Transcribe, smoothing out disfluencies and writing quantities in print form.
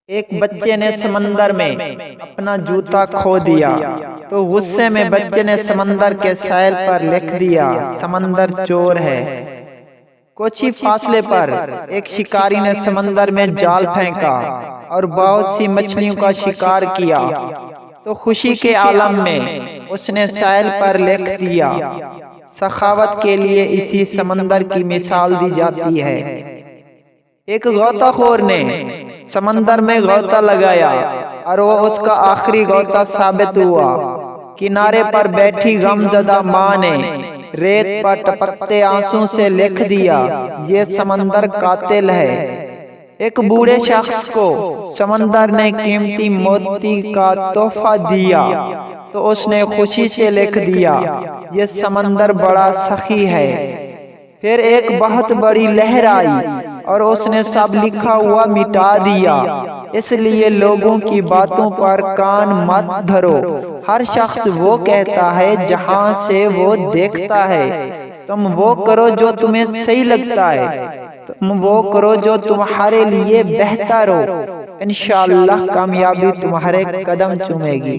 एक बच्चे ने समंदर में अपना जूता खो दिया, तो गुस्से में बच्चे ने समंदर के साहिल पर लिख दिया, समंदर चोर है। कुछ ही फासले पर एक शिकारी ने समंदर में जाल फेंका और बहुत सी मछलियों का शिकार किया, तो खुशी के आलम में उसने साहिल पर लिख दिया, सखावत के लिए इसी समंदर की मिसाल दी जाती है। एक गोताखोर ने समंदर में गोता लगाया और वो उसका आखिरी गोता साबित हुआ। किनारे पर बैठी गमज़दा माँ ने रेत पर टपकते आंसू से लिख दिया, ये समंदर कातिल है। एक बूढ़े शख्स को समंदर ने कीमती मोती का तोहफा दिया, तो उसने खुशी से लिख दिया, ये समंदर बड़ा सखी है। फिर एक बहुत बड़ी लहर आई और उसने सब लिखा हुआ मिटा दिया। इसलिए लोगों की बातों पर कान मत धरो। हर शख्स वो कहता है जहां से वो देखता है। तुम वो करो जो तुम्हें सही लगता है, तुम वो करो जो तुम्हारे लिए बेहतर हो। इंशाअल्लाह कामयाबी तुम्हारे कदम चूमेगी।